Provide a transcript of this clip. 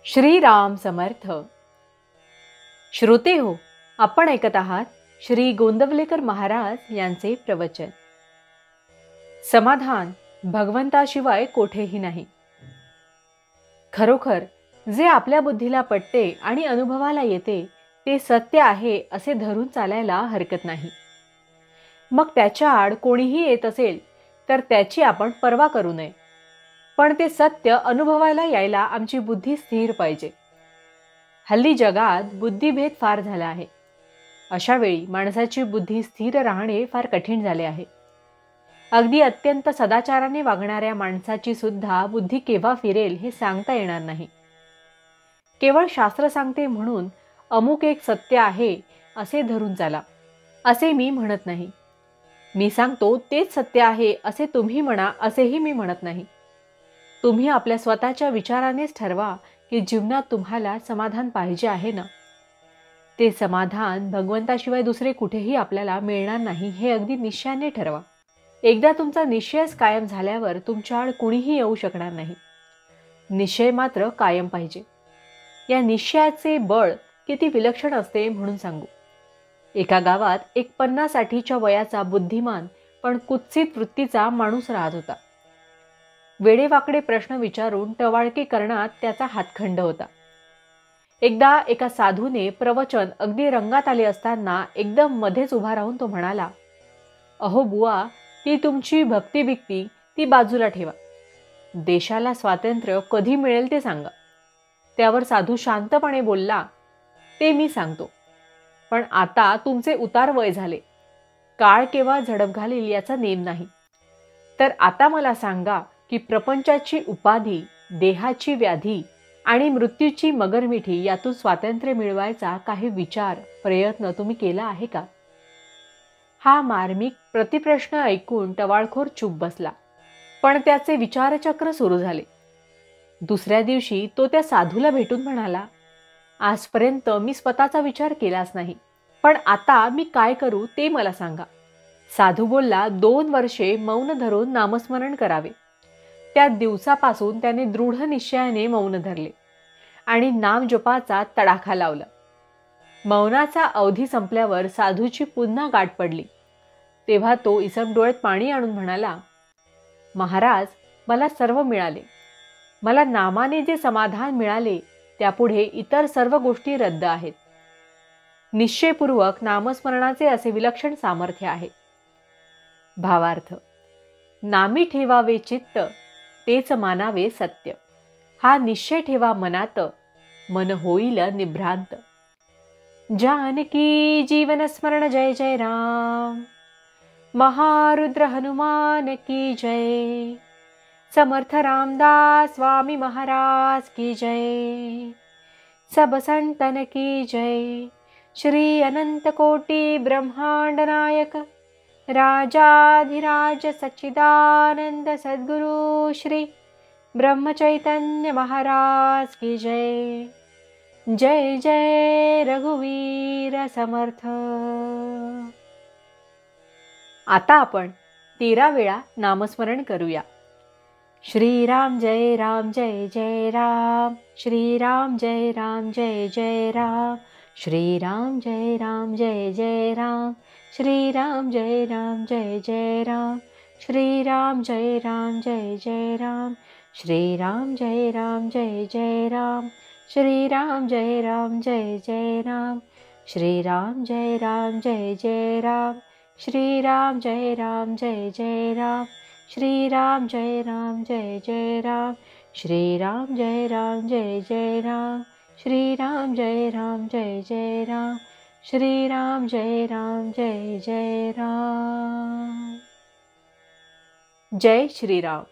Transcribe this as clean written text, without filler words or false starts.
श्रीराम समर्थ. श्रोते हो, आपण ऐकत आहात श्री गोंदवलेकर महाराज यांचे प्रवचन. समाधान भगवंताशिवाय कोठेही नाही. खरोखर जे आपल्या बुद्धीला पटते आणि अनुभवाला येते ते सत्य आहे असे धरून चालायला हरकत नाही. मग त्याच्या आड कोणीही येत असेल तर त्याची आपण पर्वा करू नये. पण ते सत्य अनुभवायला यायला आमची बुद्धी स्थिर पाहिजे. हल्ली जगात बुद्धिभेद फार झाला आहे. अशा वेळी माणसाची बुद्धी स्थिर राहणे फार कठीण झाले आहे. अगदी अत्यंत सदाचाराने वागणाऱ्या माणसाची सुद्धा बुद्धी केव्हा फिरेल हे सांगता येणार नाही. केवळ शास्त्र सांगते म्हणून अमुक एक सत्य आहे असे धरून चाला असे मी म्हणत नाही. मी सांगतो तेच सत्य आहे असे तुम्ही म्हणा असेही मी म्हणत नाही. तुम्ही आपल्या स्वतःच्या विचारानेच ठरवा की जीवनात तुम्हाला समाधान पाहिजे आहे ना. ते समाधान भगवंताशिवाय दुसरे कुठेही आपल्याला मिळणार नाही हे अगदी निश्चयाने ठरवा. एकदा तुमचा निश्चयच कायम झाल्यावर तुमच्याआड कुणीही येऊ शकणार नाही. निश्चय मात्र कायम पाहिजे. या निश्चयाचे बळ किती विलक्षण असते म्हणून सांगू. एका गावात एक 50-60च्या वयाचा बुद्धिमान पण कुत्सित वृत्तीचा माणूस राहत होता. वेडेवाकडे प्रश्न विचारून टवाळकी करण्यात त्याचा हातखंड होता. एकदा एका साधूने प्रवचन अगदी रंगात आले असताना एकदम मध्येच उभा राहून तो म्हणाला, "अहो बुवा, ती तुमची भक्ती ती बाजूला ठेवा. देशाला स्वातंत्र्य कधी मिळेल ते सांगा." त्यावर साधू शांतपणे बोलला, "ते मी सांगतो. पण आता तुमचे उतार वय झाले. काळ केव्हा झडप घालील याचा नेम नाही. तर आता मला सांगा की प्रपंचाची उपाधी, देहाची व्याधी आणि मृत्यूची मगरमिठी यातून स्वातंत्र्य मिळवायचा काही विचार, प्रयत्न तुम्ही केला आहे का?" हा मार्मिक प्रतिप्रश्न ऐकून टवाळखोर चूप बसला. पण त्याचे विचारचक्र सुरू झाले. दुसऱ्या दिवशी तो त्या साधूला भेटून म्हणाला, "आजपर्यंत मी स्वतःचा विचार केलाच नाही. पण आता मी काय करू ते मला सांगा." साधू बोलला, 2 वर्षे मौन धरून नामस्मरण करावे. त्या दिवसापासून त्याने दृढ निश्चयाने मौन धरले आणि नामजपाचा तडाखा लावला. मौनाचा अवधी संपल्यावर साधूची पुन्हा गाठ पडली. तेव्हा तो इसम डोळ्यात पाणी आणून म्हणाला, "महाराज, मला सर्व मिळाले. मला नामाने जे समाधान मिळाले त्यापुढे इतर सर्व गोष्टी रद्द आहेत. निश्चयपूर्वक नामस्मरणाचे असे विलक्षण सामर्थ्य आहे." भावार्थ: नामी ठेवावे चित्त, तेच मानावे सत्य. हा निश्चय ठेवा मनात, मन होईल निभ्रांत. जानकी जीवन स्मरण जय जय राम. महारुद्र हनुमान की जय. समर्थ रामदास स्वामी महाराज की जय. सब संतन की जय. श्री अनंत कोटि ब्रह्मांड नायक राजाधिराज सच्चिदानंद सद्गुरु श्री ब्रह्मचैतन्य महाराज की जय. जय जय रघुवीर समर्थ. आता आपण 13 वेळा नामस्मरण करूया. श्रीराम जय राम जय जय राम. श्रीराम जय राम जय जय राम. श्रीराम जय राम जय जय राम. श्रीराम जय राम जय जय राम. श्रीराम जय राम जय जय राम. श्रीराम जय राम जय जय राम. श्रीराम जय राम जय जय राम. श्रीराम जय राम जय जय राम. श्रीराम जय राम जय जय राम. श्रीराम जय राम जय जय राम. श्रीराम जय राम जय जय राम. श्रीराम जय राम जय जय राम. श्रीराम जय राम जय जय राम. जय श्रीराम.